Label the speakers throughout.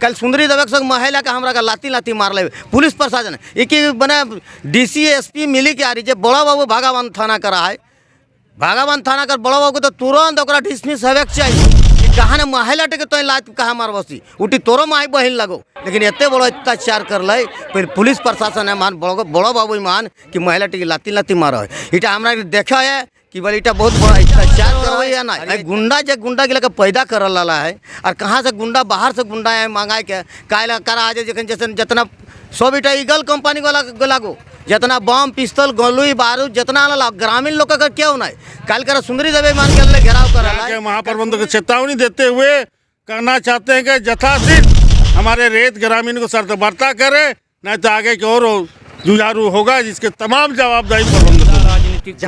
Speaker 1: कल सुंदरी दबक संग महिला का हमरा का लाती लाती मार ले पुलिस प्रशासन एक बने डीसी एसपी मिली के आ रही है बड़ा बाबू भागावान थाना करा है भागावान थाना कर बड़ा बाबू को तो तुरंत ओकरा डिसमिस होवे के चाहिए कहाँ ने महिला टे तो लात कहाँ मार बसी उठी तोरो माई बहिन लगो लेकिन इतने बड़ो अत्याचार कर ले फिर पुलिस प्रशासन है मान बड़ो बाबू मान कि महिला टे लाती लाती मारो है इटा हमरा देखा है कि बोले इटा बहुत बड़ा अत्याचार करवाई है ना गुंडा जो गुंडा के लेकर पैदा कर ला है और कहाँ से गुंडा बाहर से गुंडा है मंगाए के काहे करा जैसे जितना सब इटा ईगल कंपनी को लागो जितना बम पिस्तौल गोलुई बारूद जितना ग्रामीण लोग का क्या होना है कल कर सुंदरी दबे मान के घेराव कर
Speaker 2: महाप्रबंधक को चेतावनी देते हुए कहना चाहते हैं कि यथाशीघ्र हमारे रेत ग्रामीण को सतर्कता करे नहीं तो आगे की और जुझारू होगा जिसके तमाम जवाबदारी प्रबंधक
Speaker 3: राजनीतिक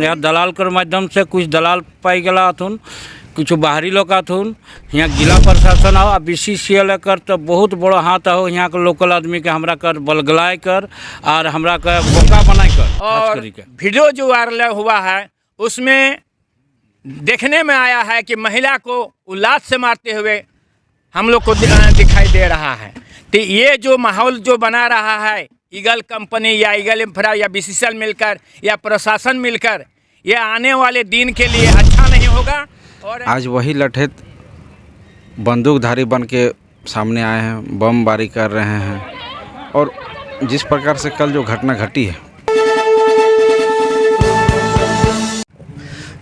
Speaker 3: या दलाल के माध्यम से कुछ दलाल पाई गला हथुन कुछ बाहरी लोग आथुन यहाँ जिला प्रशासन हो BCCL कर तो बहुत बड़ा हाथ हो यहाँ के लोकल आदमी के हमरा कर बलगलाय कर और हमरा का बोका बनाई कर
Speaker 4: और वीडियो जो वायरल हुआ है उसमें देखने में आया है कि महिला को उल्लास से मारते हुए हम लोग को दिखाई दे रहा है। तो ये जो माहौल जो बना रहा है ईगल कंपनी या ईगल इंफ्रा या BCCL मिलकर या प्रशासन मिलकर ये आने वाले दिन के लिए अच्छा नहीं होगा। और
Speaker 5: आज वही लठेत बंदूकधारी बन के सामने आए हैं बमबारी कर रहे हैं और जिस प्रकार से कल जो घटना घटी है।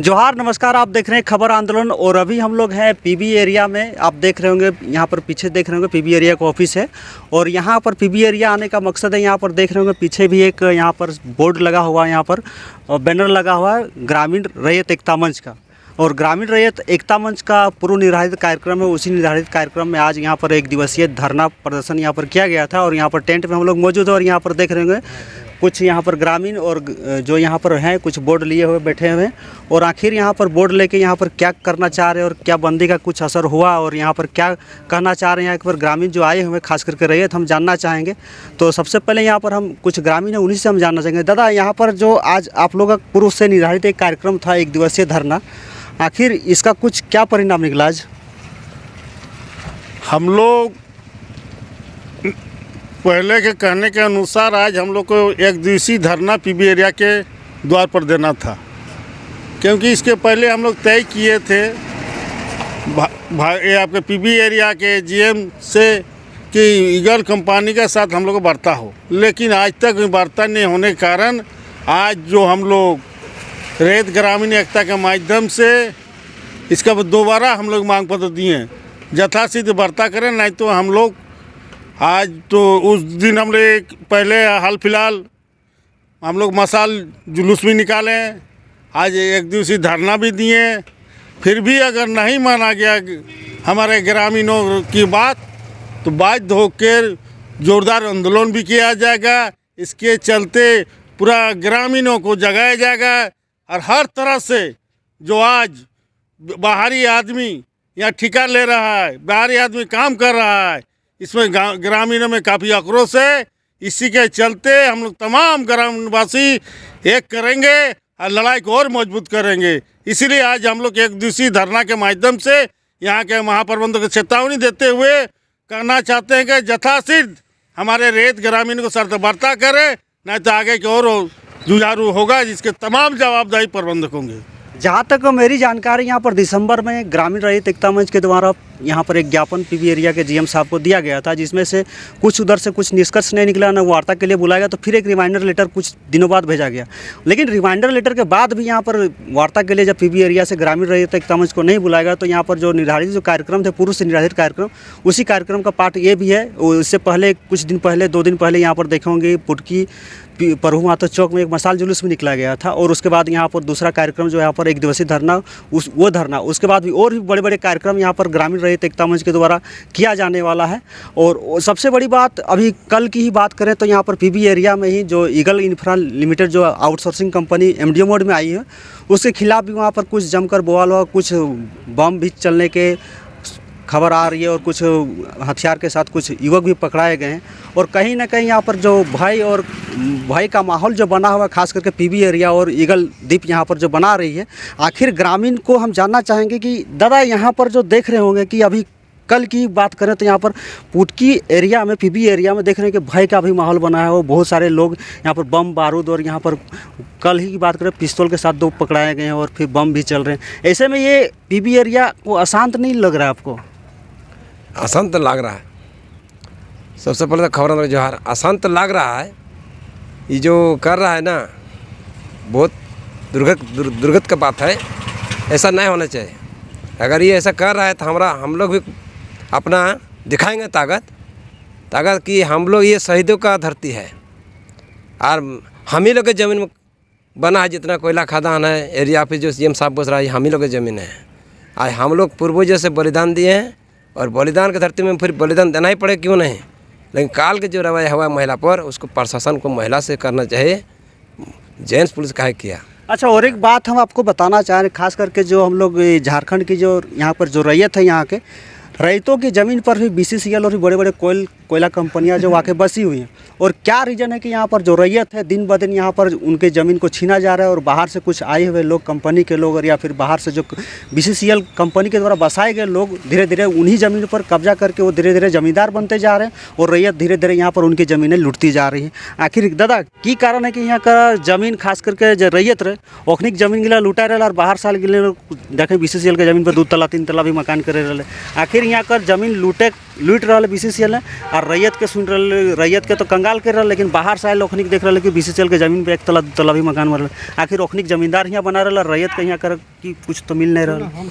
Speaker 6: जोहार नमस्कार, आप देख रहे हैं खबर आंदोलन और अभी हम लोग हैं PB एरिया में। आप देख रहे होंगे यहाँ पर पीछे देख रहे होंगे PB एरिया का ऑफिस है और यहाँ पर PB एरिया आने का मकसद है यहाँ पर देख रहे होंगे पीछे भी एक यहाँ पर बोर्ड लगा हुआ है, यहाँ पर बैनर लगा हुआ है ग्रामीण रैयत एकता मंच का। और ग्रामीण रैयत एकता मंच का पूर्व निर्धारित कार्यक्रम है, उसी निर्धारित कार्यक्रम में आज यहाँ पर एक दिवसीय धरना प्रदर्शन यहाँ पर किया गया था और यहाँ पर टेंट में हम लोग मौजूद हैं और यहाँ पर देख रहे होंगे कुछ यहाँ पर ग्रामीण और जो यहाँ पर हैं कुछ बोर्ड लिए हुए बैठे हुए हैं और आखिर यहाँ पर बोर्ड लेके यहाँ पर क्या करना चाह रहे हैं और क्या बंदी का कुछ असर हुआ और यहाँ पर क्या कहना चाह रहे हैं एक बार ग्रामीण जो आए हुए खास करके रैयत हम जानना चाहेंगे। तो सबसे पहले यहाँ पर हम कुछ ग्रामीण हैं उन्हीं से हम जानना चाहेंगे। दादा, यहाँ पर जो आज आप लोगों का पूर्व से निर्धारित एक कार्यक्रम था एक दिवसीय धरना, आखिर इसका कुछ क्या परिणाम निकला आज?
Speaker 2: हम लोग पहले के कहने के अनुसार आज हम लोग को एक दिवसीय धरना PB एरिया के द्वार पर देना था, क्योंकि इसके पहले हम लोग तय किए थे ये आपके PB एरिया के GM से कि ईगल कंपनी के साथ हम लोग को वार्ता हो, लेकिन आज तक वार्ता नहीं होने के कारण आज जो हम लोग रेत ग्रामीण एकता के माध्यम से इसका दोबारा हम लोग मांग पत्र दिए हैं यथाशीघ्र वार्ता करें, नहीं तो हम लोग आज तो उस दिन हम लोग पहले हाल फिलहाल हम लोग मसाल जुलूस भी निकाले, आज एक दिवसीय धरना भी दिए, फिर भी अगर नहीं माना गया हमारे ग्रामीणों की बात तो बाध्य होकर जोरदार आंदोलन भी किया जाएगा। इसके चलते पूरा ग्रामीणों को जगाया जाएगा और हर तरह से जो आज बाहरी आदमी यहाँ ठेका ले रहा है, बाहरी आदमी काम कर रहा है, इसमें ग्रामीणों में काफ़ी आक्रोश है। इसी के चलते हम लोग तमाम ग्रामवासी एक करेंगे और लड़ाई को और मजबूत करेंगे। इसीलिए आज हम लोग एक दिवसीय धरना के माध्यम से यहाँ के महाप्रबंधक को चेतावनी देते हुए कहना चाहते हैं कि यथाशीघ्र हमारे रेत ग्रामीण को सतर्कता करें, नहीं तो आगे की और जुझारू होगा जिसके तमाम जवाबदारी प्रबंधक होंगे।
Speaker 6: जहाँ तक मेरी जानकारी यहाँ पर दिसंबर में ग्रामीण रैयत एकता मंच के द्वारा यहाँ पर एक ज्ञापन PB एरिया के GM साहब को दिया गया था, जिसमें से कुछ उधर से कुछ निष्कर्ष नहीं निकला, न वार्ता के लिए बुलाया गया, तो फिर एक रिमाइंडर लेटर कुछ दिनों बाद भेजा गया। लेकिन रिमाइंडर लेटर के बाद भी यहाँ पर वार्ता के लिए जब PB एरिया से ग्रामीण रैयत एकता मंच को नहीं बुलाया गया तो यहाँ पर जो निर्धारित जो कार्यक्रम थे पूर्व से निर्धारित कार्यक्रम, उसी कार्यक्रम का पार्ट ये भी है। उससे पहले कुछ दिन पहले 2 दिन पहले यहाँ पर देखेंगे पुटकी प्रभु माता चौक में एक मसाल जुलूस भी निकला गया था और उसके बाद यहाँ पर दूसरा कार्यक्रम जो यहाँ पर एक दिवसीय धरना वो धरना, उसके बाद भी और भी बड़े बड़े कार्यक्रम यहाँ पर ग्रामीण रैयत एकता मंच के द्वारा किया जाने वाला है। और सबसे बड़ी बात अभी कल की ही बात करें तो यहाँ पर PB एरिया में ही जो ईगल इंफ्रा लिमिटेड जो आउटसोर्सिंग कंपनी MDO मोड में आई है उसके खिलाफ भी वहाँ पर कुछ जमकर बवाल हुआ, कुछ बम भी चलने के खबर आ रही है और कुछ हथियार के साथ कुछ युवक भी पकड़ाए गए हैं। और कहीं ना कहीं यहाँ पर जो भय का माहौल जो बना हुआ खास करके PB एरिया और ईगल द्वीप यहाँ पर जो बना रही है, आखिर ग्रामीण को हम जानना चाहेंगे कि दादा यहाँ पर जो देख रहे होंगे कि अभी कल की बात करें तो यहाँ पर पुटकी एरिया में, पीबी एरिया में देख रहे हैं कि भय का भी माहौल बना है। वो बहुत सारे लोग यहाँ पर बम बारूद, और यहाँ पर कल ही की बात करें पिस्तौल के साथ 2 पकड़ाए गए हैं और फिर बम भी चल रहे हैं। ऐसे में ये पीबी एरिया को अशांत नहीं लग रहा है आपको?
Speaker 7: अशांत लग रहा है। सबसे पहले तो खबर जोहार, अशांत लग रहा है। ये जो कर रहा है ना, बहुत दुर्गत का बात है। ऐसा नहीं होना चाहिए। अगर ये ऐसा कर रहा है तो हम लोग भी अपना दिखाएंगे ताकत कि हम लोग ये शहीदों का धरती है और हम ही लोग के ज़मीन में बना है। जितना कोयला खदान है एरिया पे जो सीएम साहब बस रहा है, हम ही लोग की ज़मीन है। आज हम लोग पूर्वजों से बलिदान दिए हैं और बलिदान की धरती में फिर बलिदान देना ही पड़े, क्यों नहीं। लेकिन काल के जो रवैया हुआ महिला पर, उसको प्रशासन को महिला से करना चाहिए। जेंट्स पुलिस काहे किया।
Speaker 6: अच्छा, और एक बात हम आपको बताना चाह रहे हैं, खास करके जो हम लोग झारखंड की जो यहाँ पर जो रैयत है, यहाँ के रैयतों की ज़मीन पर भी BCCL और भी बड़े बड़े कोयला कंपनियाँ जो आके बसी हुई हैं। और क्या रीज़न है कि यहाँ पर जो रैयत है दिन ब दिन यहाँ पर उनके ज़मीन को छीना जा रहा है, और बाहर से कुछ आए हुए लोग, कंपनी के लोग, और या फिर बाहर से जो BCCL कंपनी के द्वारा बसाए गए लोग धीरे धीरे उन्हीं ज़मीन पर कब्जा करके वो धीरे धीरे ज़मींदार बनते जा रहे हैं, और रैयत धीरे धीरे यहाँ पर उनकी ज़मीनें लुटती जा रही हैं। आखिर दादा की कारण है कि यहाँ का ज़मीन खास करके जो रैयत रहे ओखनिक ज़मीन गिला लुटा रहे और बाहर साल गिले देखें BCCL के ज़मीन पर 2 तला 3 तला भी मकान करे रहे। आखिर यहाँ का ज़मीन लूट रहा है BCCL है, और रैयत के सुन रहे, रैयत के तो कंगाल कर रहा है, लेकिन बाहर से आए ओखनिक देख रहे कि BCCL के ज़मीन पे 1 तला 2 तला भी मकान बन रहा। आखिर ओखनिक ज़मींदार यहाँ बना रहा, रैयत के यहाँ कर कि कुछ तो मिल नहीं रहा।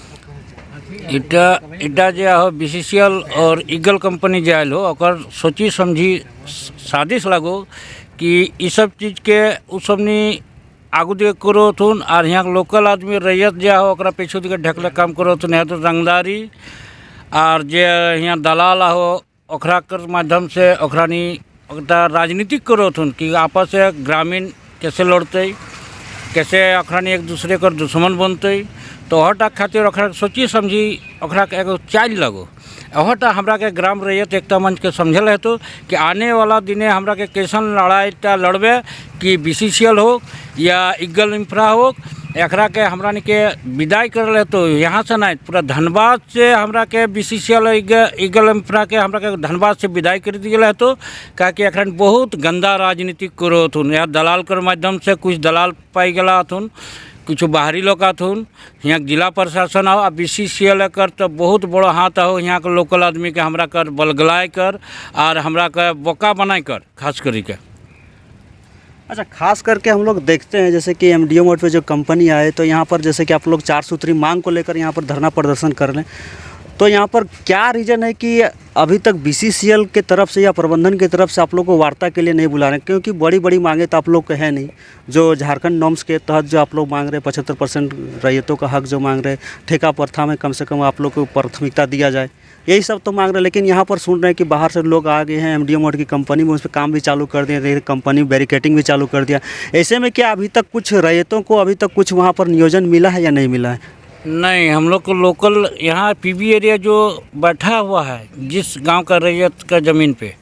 Speaker 3: इटा जो हो BCCL और ईगल कंपनी जो आयल हो, ओकर सोची समझी साजिश लागो कि ये सब चीज़ के उ सबनी आगू दिखे करो थुन, और यहाँ लोकल आदमी रैयत जो हो ओकरा पीछे दिखे ढकले काम करो थुन। यहाँ तो रंगदारी और जे यहाँ दलाल हो ओकरा कर माध्यम से ओकरानी राजनीतिक करो थुन कि आपस से ग्रामीण कैसे लड़ते, कैसे ओकरानी एक दूसरे कर दुश्मन बनते। तो ओहटा खातिर ओकरा सोची समझी ओकरा के एगो चाल लगो। ओहटा हमरा के ग्राम रैयत एकता मंच के समझल है तो कि आने वाला दिने हमरा के कैसन लड़ाईटा लड़बे कि BCCL हो या ईगल इंफ्रा हो, एकरा के हमरा के विदाई कर ले। तो यहाँ से नहीं, पूरा धनबाद से हमरा के BCCL और ईगल इंफ्रा के हमरा के धनबाद से विदाई कर दिया है। तो क्या कि एकरा बहुत गंदा राजनीतिक करो थुन। या दलाल कर माध्यम से कुछ दलाल पाई गला थुन, कुछ बाहरी लोग आथुन। यहाँ जिला प्रशासन हो, BCCL कर तो बहुत बड़ा हाथ हो। यहाँ के लोकल आदमी के हमरा कर बलगलाय कर और हमरा के बोका बनाई कर खास करी के।
Speaker 6: अच्छा, खास करके हम लोग देखते हैं जैसे कि MDO मोड पे जो कंपनी आए, तो यहाँ पर जैसे कि आप लोग 4 सूत्री मांग को लेकर यहाँ पर धरना प्रदर्शन कर रहे हैं। तो यहाँ पर क्या रीज़न है कि अभी तक BCCL के तरफ से या प्रबंधन की तरफ से आप लोग को वार्ता के लिए नहीं बुला रहे? क्योंकि बड़ी बड़ी मांगे तो आप लोग के है नहीं। जो झारखंड नॉर्म्स के तहत जो आप लोग मांग रहे 75% रैयतों का हक जो मांग रहे, ठेका प्रथा में कम से कम आप लोग को प्राथमिकता दिया जाए, यही सब तो मांग रहे हैं। लेकिन यहाँ पर सुन रहे हैं कि बाहर से लोग आ गए हैं, MDO मोड की कंपनी में उस पर काम भी चालू कर दिया, कंपनी बैरिकेटिंग भी चालू कर दिया। ऐसे में क्या अभी तक कुछ रैयतों को अभी तक कुछ वहाँ पर नियोजन मिला है या नहीं मिला है?
Speaker 3: नहीं, हम लोग को लोकल यहाँ पीबी एरिया जो बैठा हुआ है जिस गांव का रैयत का ज़मीन पे,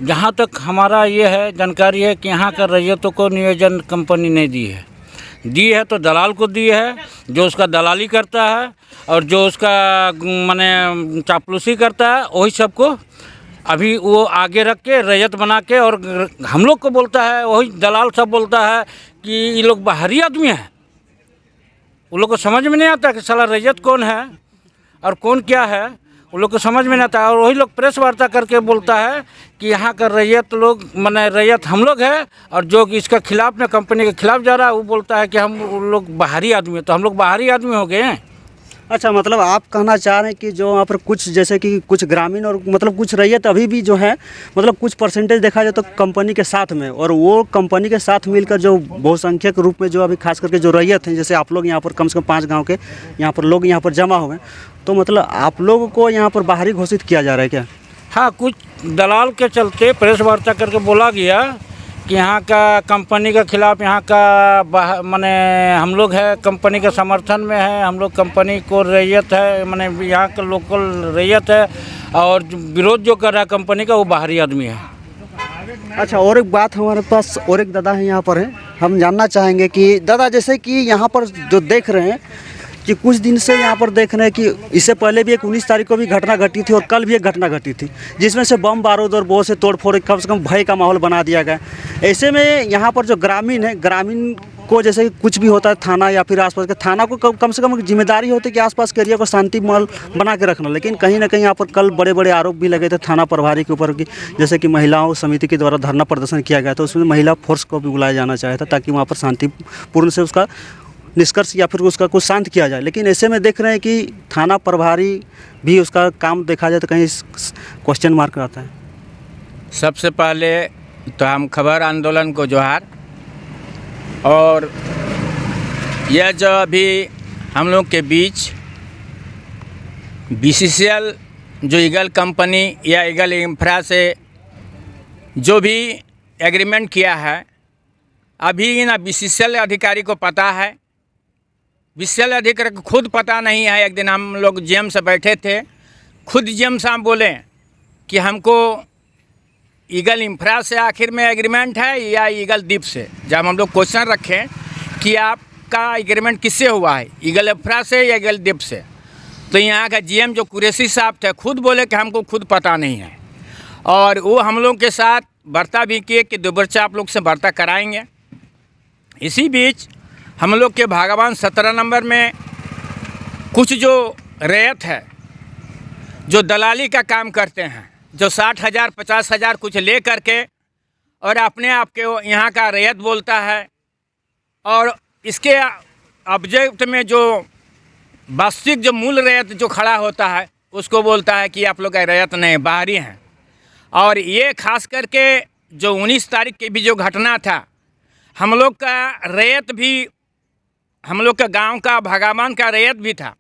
Speaker 3: जहाँ तक हमारा ये है जानकारी है कि यहाँ का रैयतों को नियोजन कंपनी नहीं दी है तो दलाल को दी है, जो उसका दलाली करता है और जो उसका माने चापलूसी करता है, वही सबको अभी वो आगे रख के रैयत बना के, और हम लोग को बोलता है, वही दलाल सब बोलता है कि ये लोग बाहरी आदमी हैं। उन लोग को समझ में नहीं आता कि साला रैयत कौन है और कौन क्या है, उन लोग को समझ में नहीं आता। और वही लोग प्रेस वार्ता करके बोलता है कि यहाँ का रैयत लोग माने रैयत हम लोग है, और जो कि इसका खिलाफ में कंपनी के खिलाफ जा रहा है वो बोलता है कि हम लोग बाहरी आदमी हैं। तो हम लोग बाहरी आदमी हो गए हैं।
Speaker 6: अच्छा, मतलब आप कहना चाह रहे हैं कि जो वहाँ पर कुछ जैसे कि कुछ ग्रामीण और मतलब कुछ रैयत अभी भी जो है, मतलब कुछ परसेंटेज देखा जाए तो कंपनी के साथ में, और वो कंपनी के साथ मिलकर जो बहुसंख्यक रूप में जो अभी खास करके जो रैयत हैं, जैसे आप लोग यहाँ पर कम से कम 5 गांव के यहाँ पर लोग यहाँ पर जमा हुए हैं, तो मतलब आप लोगों को यहाँ पर बाहरी घोषित किया जा रहा है क्या?
Speaker 3: हाँ, कुछ दलाल के चलते प्रेस वार्ता करके बोला गया कि यहाँ का कंपनी के खिलाफ, यहाँ का माने हम लोग है कंपनी के समर्थन में है, हम लोग कंपनी को रैयत है, माने यहाँ का लोकल रैयत है, और विरोध जो कर रहा है कंपनी का वो बाहरी आदमी है।
Speaker 6: अच्छा, और एक बात हमारे पास और एक दादा है यहाँ पर है, हम जानना चाहेंगे कि दादा जैसे कि यहाँ पर जो देख रहे हैं कि कुछ दिन से यहाँ पर देख रहे हैं कि इससे पहले भी एक 19 तारीख को भी घटना घटी थी और कल भी एक घटना घटी थी, जिसमें से बम बारूद और बहुत से तोड़फोड़, कम से कम भय का माहौल बना दिया गया। ऐसे में यहाँ पर जो ग्रामीण है, ग्रामीण को जैसे कि कुछ भी होता है थाना या फिर आसपास के थाना को कम से कम जिम्मेदारी होती है कि आसपास के एरिया को शांति माहौल बना के रखना, लेकिन कहीं ना कहीं यहाँ पर कल बड़े बड़े आरोप भी लगे थे थाना प्रभारी के ऊपर कि जैसे कि महिलाओं समिति के द्वारा धरना प्रदर्शन किया गया था, उसमें महिला फोर्स को भी बुलाया जाना चाहिए था ताकि वहाँ पर शांतिपूर्ण से उसका निष्कर्ष या फिर उसका कुछ शांत किया जाए। लेकिन ऐसे में देख रहे हैं कि थाना प्रभारी भी उसका काम देखा जाए तो कहीं क्वेश्चन मार्क आता है।
Speaker 4: सबसे पहले तो हम खबर आंदोलन को जोहार, और यह जो अभी हम लोग के बीच BCCL जो ईगल कंपनी या ईगल इंफ्रा से जो भी एग्रीमेंट किया है, अभी ना BCCL अधिकारी को पता है, BCCL अधिकारी को खुद पता नहीं है। एक दिन हम लोग GM से बैठे थे, खुद GM साहब बोले कि हमको ईगल इंफ्रा से आखिर में एग्रीमेंट है या ईगल द्वीप से। जब हम लोग क्वेश्चन रखें कि आपका एग्रीमेंट किससे हुआ है, ईगल इंफ्रा से या ईगल द्वीप से, तो यहाँ का GM जो कुरैशी साहब थे खुद बोले कि हमको खुद पता नहीं है, और वो हम लोग के साथ वार्ता भी किए कि दोबारा आप लोग से वार्ता कराएंगे। इसी बीच हम लोग के भागवान 17 नंबर में कुछ जो रैयत है, जो दलाली का काम करते हैं, जो 60,000 50,000 कुछ ले करके और अपने आप के यहाँ का रैयत बोलता है, और इसके ऑब्जेक्ट में जो वास्तविक जो मूल रैयत जो खड़ा होता है उसको बोलता है कि आप लोग का रैयत नहीं, बाहरी हैं। और ये खास करके जो 19 तारीख की भी जो घटना था, हम लोग का रैयत भी, हम लोग का गांव का भागावान का रैयत भी था,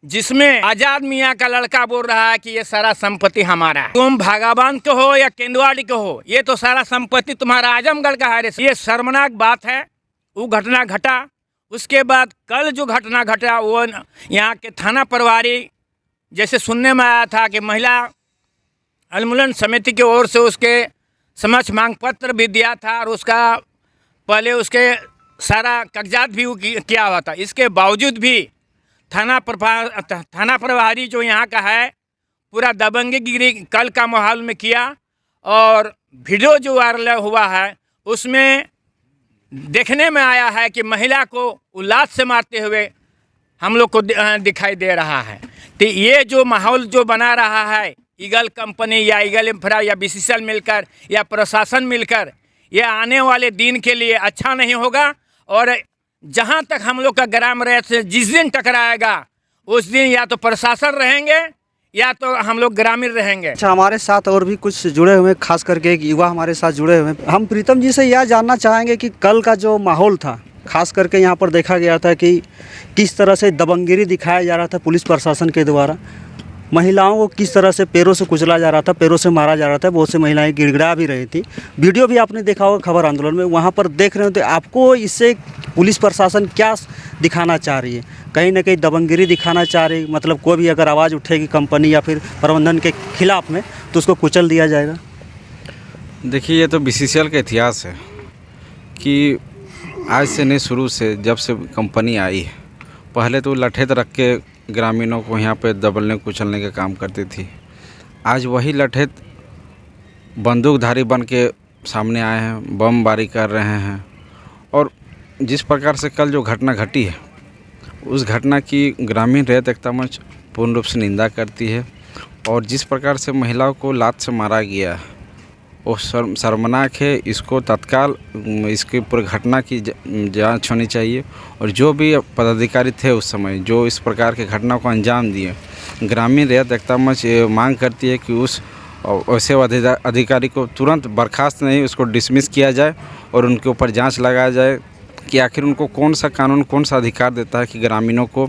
Speaker 4: जिसमें आज़ाद मियाँ का लड़का बोल रहा है कि ये सारा संपत्ति हमारा है, तुम भागावान के हो या केंदुआड़ी के हो, ये तो सारा संपत्ति तुम्हारा आजमगढ़ का है। ये शर्मनाक बात है। वो घटना घटा, उसके बाद कल जो घटना घटा वो यहाँ के थाना प्रभारी, जैसे सुनने में आया था कि महिला उन्मूलन समिति की ओर से उसके समक्ष मांग पत्र भी दिया था और उसका पहले उसके सारा कागजात भी किया हुआ था। इसके बावजूद भी थाना प्रभारी जो यहाँ का है पूरा दबंगीगिरी कल का माहौल में किया, और वीडियो जो वायरल हुआ है उसमें देखने में आया है कि महिला को उल्लास से मारते हुए हम लोग को दिखाई दे रहा है। तो ये जो माहौल जो बना रहा है ईगल कंपनी या ईगल इंफ्रा या BCCL मिलकर या प्रशासन मिलकर, ये आने वाले दिन के लिए अच्छा नहीं होगा। और जहाँ तक हम लोग का ग्राम रैयत से जिस दिन टकराएगा उस दिन या तो प्रशासन रहेंगे या तो हम लोग ग्रामीण रहेंगे।
Speaker 6: अच्छा, हमारे साथ और भी कुछ जुड़े हुए, खास करके एक युवा हमारे साथ जुड़े हुए। हम प्रीतम जी से यह जानना चाहेंगे कि कल का जो माहौल था, खास करके यहाँ पर देखा गया था कि किस तरह से दबंगगिरी दिखाया जा रहा था पुलिस प्रशासन के द्वारा, महिलाओं को किस तरह से पैरों से कुचला जा रहा था, पैरों से मारा जा रहा था, बहुत सी महिलाएं गिड़गिड़ा भी रही थी। वीडियो भी आपने देखा होगा खबर आंदोलन में, वहाँ पर देख रहे हो तो आपको इससे पुलिस प्रशासन क्या दिखाना चाह रही है? कहीं ना कहीं दबंगगिरी दिखाना चाह रही, मतलब कोई भी अगर आवाज़ उठेगी कंपनी या फिर प्रबंधन के खिलाफ में तो उसको कुचल दिया जाएगा।
Speaker 5: देखिए, ये तो BCCL का इतिहास है कि आज से नहीं, शुरू से जब से कंपनी आई है, पहले तो लठेत रख के ग्रामीणों को यहाँ पे दबलने कुचलने का काम करती थी। आज वही लठेत बंदूकधारी बन के सामने आए हैं, बमबारी कर रहे हैं। और जिस प्रकार से कल जो घटना घटी है, उस घटना की ग्रामीण रैयत एकता मंच पूर्ण रूप से निंदा करती है। और जिस प्रकार से महिलाओं को लात से मारा गया है वो शर्मनाक है। इसको तत्काल इसकी पूरी घटना की जांच होनी चाहिए, और जो भी पदाधिकारी थे उस समय जो इस प्रकार के घटना को अंजाम दिए, ग्रामीण रैयत एकता मंच मांग करती है कि उस वैसे अधिकारी को तुरंत बर्खास्त नहीं, उसको डिसमिस किया जाए और उनके ऊपर जांच लगाया जाए कि आखिर उनको कौन सा कानून, कौन सा अधिकार देता है कि ग्रामीणों को,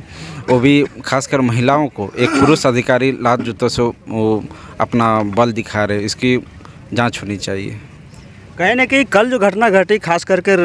Speaker 5: वो भी खासकर महिलाओं को, एक पुरुष अधिकारी लात जूतों से वो अपना बल दिखा रहे। इसकी जांच होनी चाहिए।
Speaker 6: कहीं ना कहीं कल जो घटना घटी, खास करके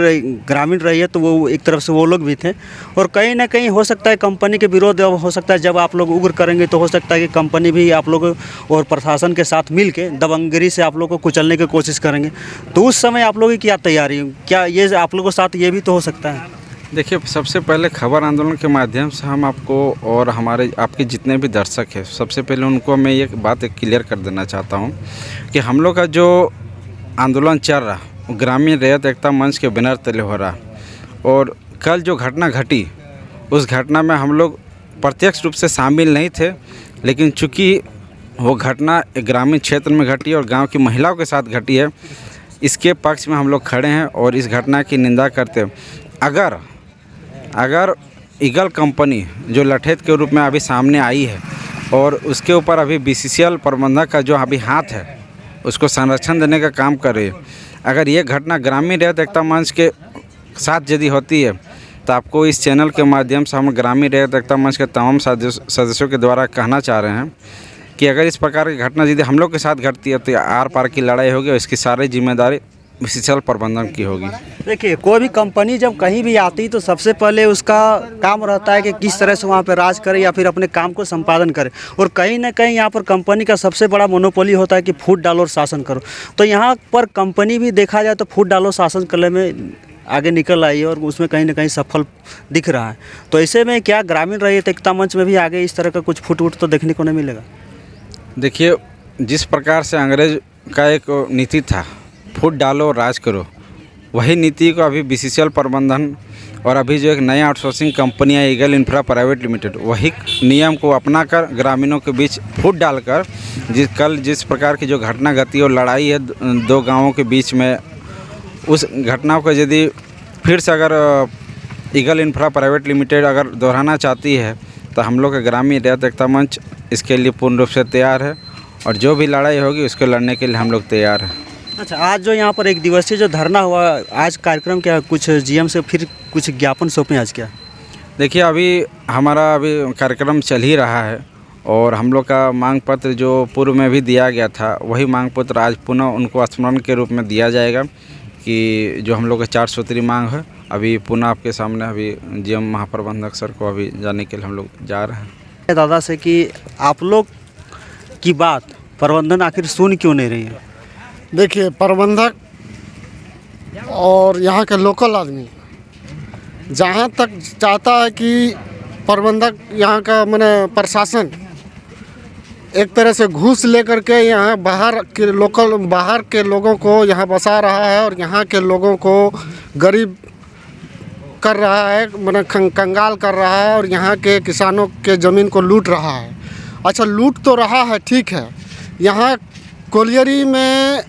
Speaker 6: ग्रामीण रैयत, तो वो एक तरफ से वो लोग भी थे, और कहीं ना कहीं हो सकता है कंपनी के विरोध, हो सकता है जब आप लोग उग्र करेंगे तो हो सकता है कि कंपनी भी आप लोग और प्रशासन के साथ मिल के दबंगगिरी से आप लोग को कुचलने की कोशिश करेंगे। तो उस समय आप लोगों की क्या तैयारी, क्या ये आप लोगों के साथ ये भी तो हो सकता है?
Speaker 5: देखिए, सबसे पहले खबर आंदोलन के माध्यम से हम आपको और हमारे आपके जितने भी दर्शक हैं, सबसे पहले उनको मैं ये बात क्लियर कर देना चाहता हूँ कि हम लोग का जो आंदोलन चल रहा वो ग्रामीण रैयत एकता मंच के बैनर तले हो रहा। और कल जो घटना घटी उस घटना में हम लोग प्रत्यक्ष रूप से शामिल नहीं थे, लेकिन चूँकि वो घटना एक ग्रामीण क्षेत्र में घटी और गांव की महिलाओं के साथ घटी है, इसके पक्ष में हम लोग खड़े हैं और इस घटना की निंदा करते हैं। अगर ईगल कंपनी जो लठेत के रूप में अभी सामने आई है और उसके ऊपर अभी BCCL प्रबंधक का जो अभी हाथ है उसको संरक्षण देने का काम कर रही है, अगर ये घटना ग्रामीण रैयत एकता मंच के साथ यदि होती है तो आपको इस चैनल के माध्यम से हम ग्रामीण रैयत एकता मंच के तमाम सदस्यों के द्वारा कहना चाह रहे हैं कि अगर इस प्रकार की घटना यदि हम लोग के साथ घटती है तो आर पार की लड़ाई होगी और इसकी सारी जिम्मेदारी BCCL प्रबंधन की होगी।
Speaker 6: देखिए, कोई भी कंपनी जब कहीं भी आती तो सबसे पहले उसका काम रहता है कि किस तरह से वहाँ पे राज करे या फिर अपने काम को संपादन करे। और कहीं ना कहीं यहाँ पर कंपनी का सबसे बड़ा मोनोपोली होता है कि फूट डालो और शासन करो। तो यहाँ पर कंपनी भी देखा जाए तो फूट डालो शासन करने में आगे निकल आई है और उसमें कहीं ना कहीं सफल दिख रहा है। तो ऐसे में क्या ग्रामीण रैयत एकता मंच में भी आगे इस तरह का कुछ फूट तो देखने को नहीं मिलेगा?
Speaker 5: देखिए, जिस प्रकार से अंग्रेज का एक नीति था फूट डालो और राज करो, वही नीति को अभी BCCL प्रबंधन और अभी जो एक नई आउटसोर्सिंग कंपनी है ईगल इंफ्रा प्राइवेट लिमिटेड, वही नियम को अपनाकर ग्रामीणों के बीच फूट डालकर जिस प्रकार की जो घटना घटी और लड़ाई है दो गांवों के बीच में, उस घटना को यदि फिर से अगर ईगल इंफ्रा प्राइवेट लिमिटेड अगर दोहराना चाहती है तो हम लोग का ग्रामीण रैयत एकता मंच इसके लिए पूर्ण रूप से तैयार है और जो भी लड़ाई होगी उसको लड़ने के लिए हम लोग तैयार हैं।
Speaker 6: अच्छा, आज जो यहाँ पर एक दिवसीय जो धरना हुआ, आज कार्यक्रम क्या कुछ GM से फिर कुछ ज्ञापन सौंपे आज क्या?
Speaker 5: देखिए, अभी हमारा कार्यक्रम चल ही रहा है और हम लोग का मांग पत्र जो पूर्व में भी दिया गया था वही मांग पत्र आज पुनः उनको स्मरण के रूप में दिया जाएगा कि जो हम लोग का 4 सूत्री मांग है अभी पुनः आपके सामने अभी GM महाप्रबंधक सर को अभी जाने के लिए हम लोग जा रहे हैं।
Speaker 6: दादा से कि आप लोग की बात प्रबंधन आखिर सुन क्यों नहीं रही है?
Speaker 2: देखिए, प्रबंधक और यहाँ के लोकल आदमी जहाँ तक चाहता है कि प्रबंधक यहाँ का माने प्रशासन एक तरह से घूस लेकर के यहाँ बाहर के लोगों को यहाँ बसा रहा है और यहाँ के लोगों को गरीब कर रहा है, माने कंगाल कर रहा है और यहाँ के किसानों के ज़मीन को लूट रहा है। अच्छा, लूट तो रहा है, ठीक है। यहाँ कोलियरी में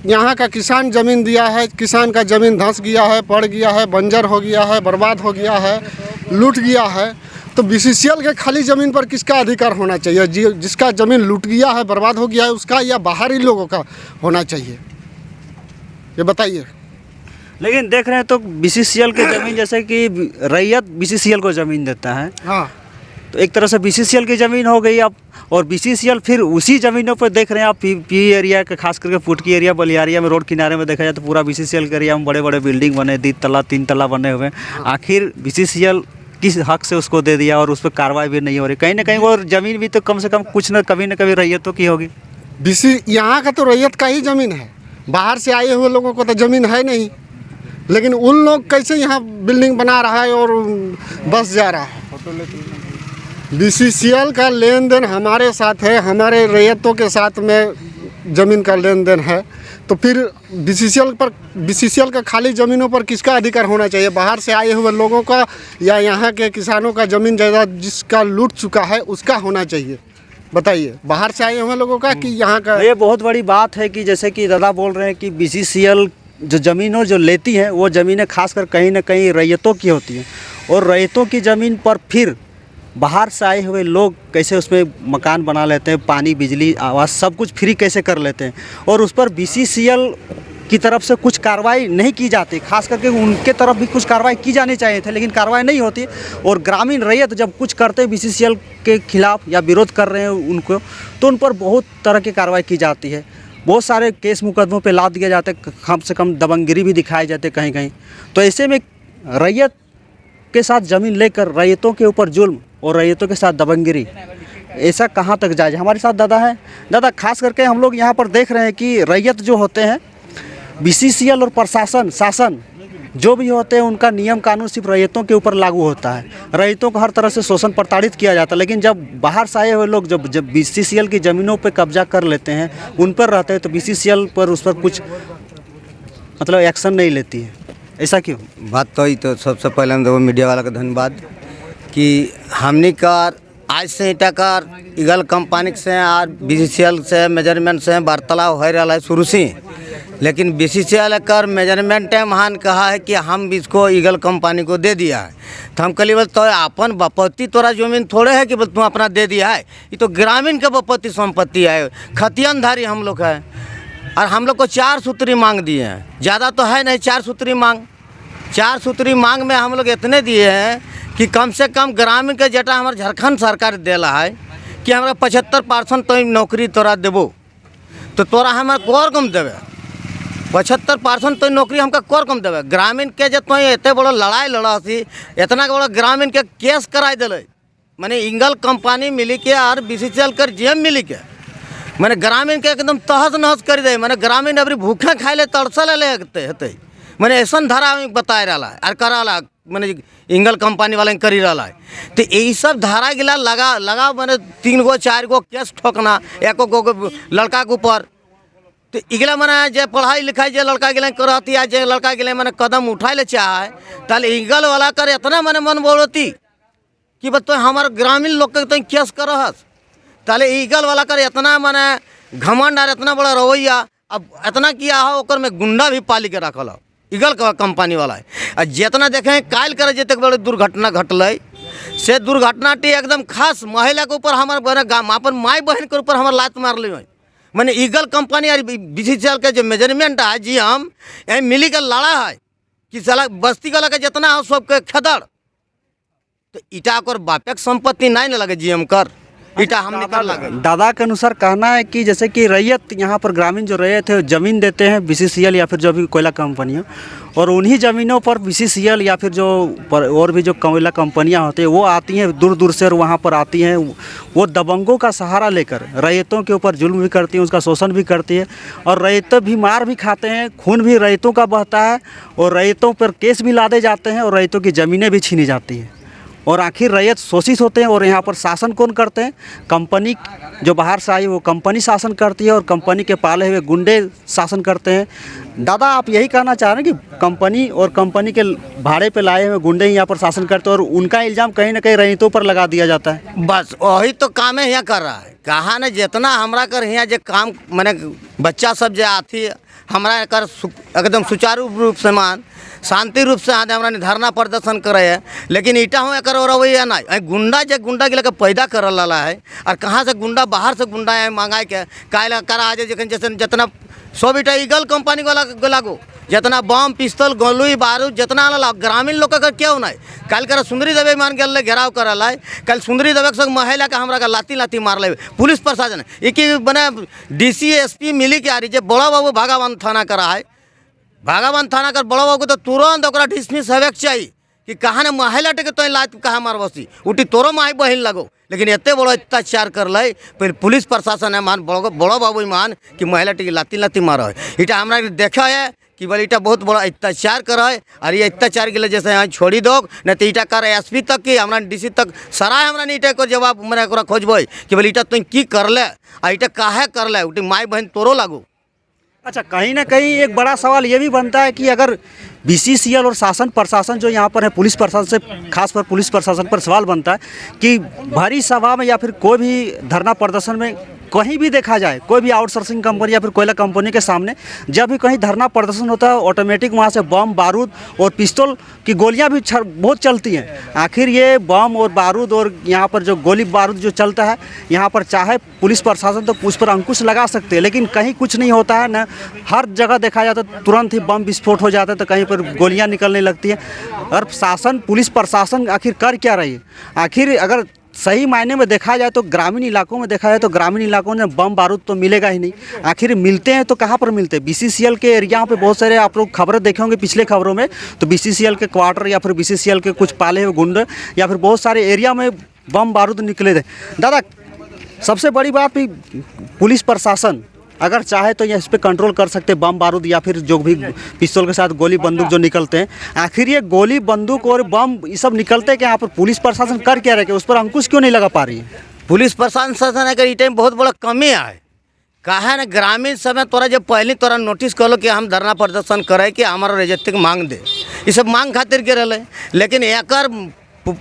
Speaker 2: यहाँ का किसान ज़मीन दिया है, किसान का ज़मीन धंस गया है, पड़ गया है, बंजर हो गया है, बर्बाद हो गया है, लूट गया है। तो BCCL के खाली ज़मीन पर किसका अधिकार होना चाहिए? जिसका ज़मीन लूट गया है, बर्बाद हो गया है, उसका या बाहरी लोगों का होना चाहिए? ये बताइए।
Speaker 6: लेकिन देख रहे हैं तो BCCL के ज़मीन जैसे कि रैयत BCCL को ज़मीन देता है,
Speaker 2: हाँ,
Speaker 6: तो एक तरह से BCCL की ज़मीन हो गई अब, और BCCL फिर उसी ज़मीनों पर देख रहे हैं आप पी एरिया के, खास करके पुटकी एरिया बलियारिया में रोड किनारे में देखा जाए तो पूरा BCCL के एरिया में बड़े बड़े बिल्डिंग बने, 2 तला 3 तला बने हुए। आखिर BCCL किस हक से उसको दे दिया और उस पर कार्रवाई भी नहीं हो रही? कहीं ना कहीं वो ज़मीन भी तो कम से कम कुछ न कभी रैयतों की होगी।
Speaker 2: यहाँ का तो रैयत का ही ज़मीन है, बाहर से आए हुए लोगों को तो ज़मीन है नहीं, लेकिन उन लोग कैसे यहाँ बिल्डिंग बना रहा है और बस जा रहा है। BCCL का लेन देन हमारे साथ है, हमारे रैयतों के साथ में ज़मीन का लेन देन है, तो फिर BCCL का खाली ज़मीनों पर किसका अधिकार होना चाहिए? बाहर से आए हुए लोगों का या यहाँ के किसानों का ज़मीन जायदाद जिसका लूट चुका है उसका होना चाहिए? बताइए, बाहर से आए हुए लोगों का कि यहाँ का?
Speaker 6: ये बहुत बड़ी बात है कि जैसे कि दादा बोल रहे हैं कि BCCL जो ज़मीनों जो लेती है वो ज़मीनें खासकर कहीं ना कहीं रैयतों की होती हैं, और रैयतों की ज़मीन पर फिर बाहर से आए हुए लोग कैसे उसमें मकान बना लेते हैं, पानी बिजली आवास सब कुछ फ्री कैसे कर लेते हैं, और उस पर BCCL की तरफ से कुछ कार्रवाई नहीं की जाती। खास करके उनके तरफ भी कुछ कार्रवाई की जानी चाहिए थे, लेकिन कार्रवाई नहीं होती। और ग्रामीण रैयत जब कुछ करते हैं BCCL के खिलाफ या विरोध कर रहे हैं उनको, तो उन पर बहुत तरह की कार्रवाई की जाती है, बहुत सारे केस मुकदमों पे लाद दिए जाते, कम से कम दबंगगिरी भी दिखाए जाते कहीं कहीं। तो ऐसे में रैयत के साथ ज़मीन लेकर रैयतों के ऊपर जुल्म और रैयतों के साथ दबंगगिरी, ऐसा कहाँ तक जायज़? हमारे साथ दादा है। दादा, खास करके हम लोग यहाँ पर देख रहे हैं कि रैयत जो होते हैं, BCCL और प्रशासन शासन जो भी होते हैं उनका नियम कानून सिर्फ रैयतों के ऊपर लागू होता है। रैयतों को हर तरह से शोषण प्रताड़ित किया जाता है। लेकिन जब बाहर से आए हुए लोग जब BCCL की ज़मीनों पर कब्जा कर लेते हैं, उन पर रहते हैं, तो BCCL पर उस पर कुछ मतलब एक्शन नहीं लेती है। ऐसा क्यों?
Speaker 1: बात तो ही तो सबसे पहले हम देखो मीडिया वाला का धन्यवाद कि हमने कार आज से ईटाकार ईगल कंपनी से और BCCL से मेजरमेंट से वार्तालाप हो रहा है शुरू से। लेकिन BCCL कर मेजरमेंट महान कहा है कि हम इसको ईगल कंपनी को दे दिया है। तो हम कहली बोल तो अपन बपत्ती तोरा जमीन थोड़े है कि बोल तू अपना दे दिया है, ये तो ग्रामीण के बपत्ती संपत्ति है, खतियानधारी हम लोग है। और हम लोग को 4 सूत्री मांग दिए हैं, ज़्यादा तो है नहीं 4 सूत्री मांग। 4 सूत्री मांग में हम लोग इतने दिए हैं कि कम से कम ग्रामीण के जेटा हमारे झारखंड सरकार देला है कि हमारा 75% तो नौकरी तोरा देबो, तो तोरा हमारे कोर कम देवे 75% तो नौकरी हमका कोर कम देवे। ग्रामीण के जब तो इतने बड़ा लड़ाई लड़ा सी, इतना बड़ा ग्रामीण के केस कराई दिले, मैंने ईगल कंपनी मिली के और BCCL कर GM मिली के मैंने ग्रामीण के एकदम तहस नहस कर दे। मैंने ग्रामीण अभी भूखे खाए ले तड़सल ले हेते मैंने ऐसा धारा बताए रहा है और करा मैंने ईगल कंपनी वाले करी रहा है। तो यही सब धारा गिला लगा मैंने 3 गो 4 गो केस ठोकना एको गो लड़का के ऊपर। तो इगला मैंने जे पढ़ाई लिखाई जे लड़का गिले करती है, जे लड़का गिले मैंने कदम उठाए ले चाह है, ताले ईगल वाला कर इतना मैंने मन बोलती कि बस तो हमारे ग्रामीण लोग के तो केस करहस। ताले ईगल वाला कर इतना मैंने घमंड और इतना बड़ा रवैया अब इतना किया हो ओकर में गुंडा भी पाली के रखल हो ईगल कंपनी वाला है। और जितना देखें काल करे जितने बड़े दुर्घटना घटल से दुर्घटना टी एकदम खास महिला के ऊपर हमारे अपन माई बहन के ऊपर हमारे लात मार ली। मैंने ईगल कंपनी और BCCL के जो मेजरमेंट है जी हम मिली के लड़ा है कि साला बस्ती का लगे जितना हो सबके खदड़। तो ईटा कर बापेक संपत्ति नहीं न लगे GM कर ईटा हम निकल लगे।
Speaker 6: दादा के अनुसार कहना है कि जैसे कि रैयत यहाँ पर ग्रामीण जो रैयत है ज़मीन देते हैं BCCL या फिर जो भी कोयला कंपनियाँ, और उन्हीं ज़मीनों पर BCCL या फिर जो और भी जो कोयला कंपनियाँ होती हैं वो आती हैं दूर दूर से और वहाँ पर आती हैं, वो दबंगों का सहारा लेकर रैयतों के ऊपर जुल्म भी करती हैं, उसका शोषण भी करती है और रैयत भी मार भी खाते हैं, खून भी रैयतों का बहता है और रैयतों पर केस भी लादे जाते हैं और रैयतों की ज़मीनें भी छीनी जाती हैं। और आखिर रैयत शोषित होते हैं और यहाँ पर शासन कौन करते हैं? कंपनी जो बाहर से आई वो कंपनी शासन करती है और कंपनी के पाले हुए गुंडे शासन करते हैं। दादा आप यही कहना चाह रहे हैं कि कंपनी और कंपनी के भाड़े पे लाए हुए गुंडे ही यहाँ पर शासन करते हैं और उनका इल्ज़ाम कहीं ना कहीं रैयतों पर लगा दिया जाता है?
Speaker 1: बस वही तो काम है यहाँ कर रहा है। कहा न जितना हमरा कर यहाँ जो काम मैंने बच्चा सब जो आती हमरा कर एकदम सुचारू रूप से मान शांति रूप से आते हमरा धरना प्रदर्शन करे है। लेकिन ईटा हो कर रवैया ना गुंडा जो गुंडा के पैदा कर ला है और कहाँ से गुंडा बाहर से गुंडा है मंगाए के काहे करा जैसे जितना सब ईटा ईगल कंपनी वाला लागो जितना बम पिस्तौल गोली बारूद जितना ग्रामीण लोग का क्यों नहीं। कल कर सुंदरी दबे मान के घेराव करल है, कल सुंदरी दबे के संग महिला का हमरा का लाती मार ले पुलिस प्रशासन एक बने DC SP मिली के आ रही बड़ा बाबू भागावान थाना करा है। भागावान थाना कर बड़ा बाबू तो तुरंत डिसमिस होवे के चाहिए कि कहाँ ने महिला टे तो लात कहाँ मार बसी उठी तोरो माई बहन लगो। लेकिन इतने बड़ा अत्याचार कर लै फिर पुलिस प्रशासन है मान बड़ा बाबू मान कि महिला टे लाती मार है। इटा हमारा देखा है कि बोले इटा बहुत बड़ा अत्याचार कर है और ये अत्याचार के लिए जैसे यहाँ छोड़ी दो नहीं तो इटा कर SP तक की हमारा DC तक सराय हमारा ईटा को जवाब मैंने खोजब कि बोले इटा तुम की कर ले आ इटा काहे कर ले उठी माई बहन तोरो लागू।
Speaker 6: अच्छा कहीं ना कहीं एक बड़ा सवाल ये भी बनता है कि अगर BCCL और शासन प्रशासन जो यहाँ पर है पुलिस प्रशासन से खास पर पुलिस प्रशासन पर सवाल बनता है कि भारी सभा में या फिर कोई भी धरना प्रदर्शन में कहीं भी देखा जाए कोई भी आउटसोर्सिंग कंपनी या फिर कोयला कंपनी के सामने जब भी कहीं धरना प्रदर्शन होता है ऑटोमेटिक वहाँ से बम बारूद और पिस्तौल की गोलियाँ भी बहुत चलती हैं। आखिर ये बम और बारूद और यहाँ पर जो गोली बारूद जो चलता है यहाँ पर चाहे पुलिस प्रशासन तो उस पर अंकुश लगा सकते हैं लेकिन कहीं कुछ नहीं होता है ना। हर जगह देखा जाता है तुरंत ही बम विस्फोट हो जाता है तो कहीं पर गोलियाँ निकलने लगती हैं। और शासन पुलिस प्रशासन आखिर कर क्या रही है? आखिर अगर सही मायने में देखा जाए तो ग्रामीण इलाकों में देखा जाए तो ग्रामीण इलाकों में बम बारूद तो मिलेगा ही नहीं। आखिर मिलते हैं तो कहाँ पर मिलते हैं? BCCL के एरिया पे बहुत सारे आप लोग खबरें देखे होंगे पिछले खबरों में तो BCCL के क्वार्टर या फिर BCCL के कुछ पाले हुए गुंडे या फिर बहुत सारे एरिया में बम बारूद निकले थे। दादा सबसे बड़ी बात भी पुलिस प्रशासन अगर चाहे तो ये इस पर कंट्रोल कर सकते हैं, बम बारूद या फिर जो भी पिस्तौल के साथ गोली बंदूक जो निकलते हैं। आखिर ये गोली बंदूक और बम ये सब निकलते हैं कि यहाँ पर पुलिस प्रशासन कर क्या रहे कि उस पर अंकुश क्यों नहीं लगा पा रही है?
Speaker 1: पुलिस प्रशासन अगर ई टाइम बहुत बड़ा कमी है। कहा है ना, ग्रामीण समय तोरा जब पहले तोरा नोटिस कर लो कि हम धरना प्रदर्शन करे कि हमारा रजतिक मांग दे, ये सब मांग खातिर के रहे। लेकिन एकर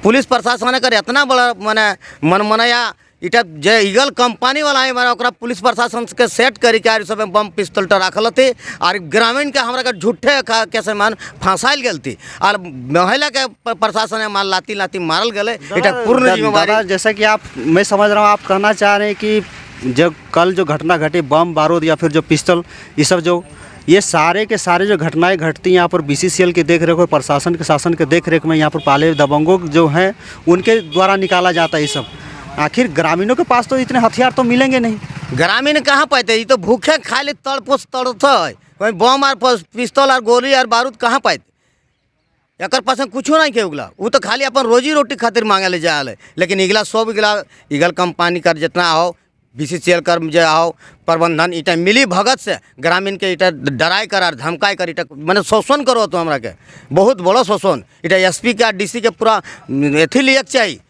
Speaker 1: पुलिस प्रशासन अगर इतना बड़ा माने मनमनाया इटा जे ईगल कंपनी वाला है मारा ओकरा पुलिस प्रशासन के सेट करी के सब बम पिस्तौल रखल थे और ग्रामीण के हमरा के झूठे कैसे मान फंसाइल गल थी और महिला के प्रशासन मान लाती लाती मारल गए। इटा पूर्ण जिम्मेवारी।
Speaker 6: जैसा कि आप, मैं समझ रहा हूँ आप कहना चाह रहे हैं कि जब कल जो घटना घटी बम बारूद या फिर जो पिस्तौल ये सब जो ये सारे के सारे जो घटनाएं घटती हैं यहाँ पर BCCL की देख रेख और प्रशासन के शासन के देख रेख में यहाँ पर पाले दबंगों जो हैं उनके द्वारा निकाला जाता है ये सब। आखिर ग्रामीणों के पास तो इतने हथियार तो मिलेंगे नहीं।
Speaker 1: ग्रामीण कहाँ पाते, ये तो भूखे खाली तड़पोस तड़त है, कोई बम और पिस्तौल और गोली और बारूद कहाँ पाते। एक पास कुछ नहीं के उगला, वो तो खाली अपन रोजी रोटी खातिर मांगे ले जा। लेकिन इगला सब ईगल कंपनी कर जितना हो BCCL कर जो आओ प्रबंधन इटा मिली भगत से ग्रामीण के इटा डराई कर और धमकाई कर इटा मैंने शोषण करो तो हमरा के बहुत बड़ा शोषण इटा SP के DC के पूरा एथी लिए चाहिए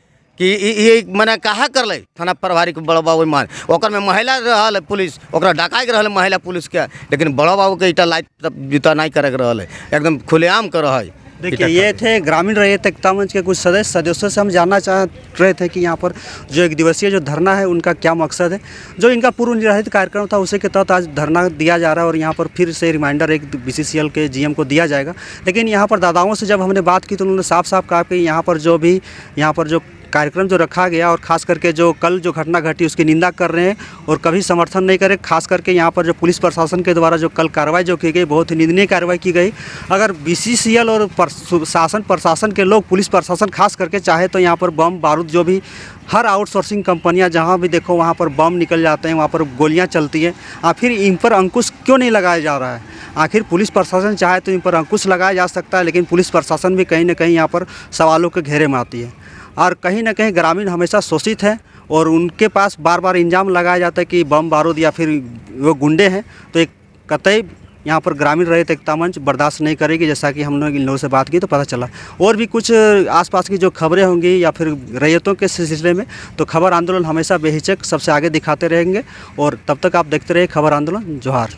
Speaker 1: कि ये मैंने कहा कर ले थाना प्रभारी के बड़ा बाबू मान ओकर में महिला रहल पुलिस ओकरा डकाई के रहल महिला पुलिस के, लेकिन बड़ा बाबू के इटा लाइट जूता नहीं करे के रहल एकदम खुलेआम कर रहा है।
Speaker 6: देखिए ये थे ग्रामीण रैयत एकता मंच के कुछ सदस्यों से हम जानना चाह रहे थे कि यहाँ पर जो 1 दिवसीय जो धरना है उनका क्या मकसद है। जो इनका पूर्व निर्धारित कार्यक्रम था उसी के तहत आज धरना दिया जा रहा है और यहाँ पर फिर से रिमाइंडर एक BCCL के GM को दिया जाएगा। लेकिन यहाँ पर दादाओं से जब हमने बात की तो उन्होंने साफ साफ कहा कि यहाँ पर जो कार्यक्रम जो रखा गया और ख़ास करके जो कल जो घटना घटी उसकी निंदा कर रहे हैं और कभी समर्थन नहीं करे। खास करके यहाँ पर जो पुलिस प्रशासन के द्वारा जो कल कार्रवाई जो की गई बहुत ही निंदनीय कार्रवाई की गई। अगर BCCL और शासन प्रशासन के लोग पुलिस प्रशासन खास करके चाहे तो यहाँ पर बम बारूद जो भी हर आउटसोर्सिंग कंपनियां जहां भी देखो वहां पर बम निकल जाते हैं, वहां पर गोलियां चलती हैं। आखिर इन पर अंकुश क्यों नहीं लगाया जा रहा है? आखिर पुलिस प्रशासन चाहे तो इन पर अंकुश लगाया जा सकता है, लेकिन पुलिस प्रशासन भी कहीं ना कहीं यहाँ पर सवालों के घेरे में आती है और कहीं ना कहीं ग्रामीण हमेशा शोषित है और उनके पास बार बार इल्ज़ाम लगाया जाता है कि बम बारूद या फिर वो गुंडे हैं। तो एक कतई यहाँ पर ग्रामीण रैयत एकता मंच बर्दाश्त नहीं करेगी। जैसा कि हम लोग इन लोगों से बात की तो पता चला और भी कुछ आसपास की जो खबरें होंगी या फिर रैयतों के सिलसिले में तो खबर आंदोलन हमेशा बेहिचक सबसे आगे दिखाते रहेंगे। और तब तक आप देखते रहिए खबर आंदोलन। जोहार।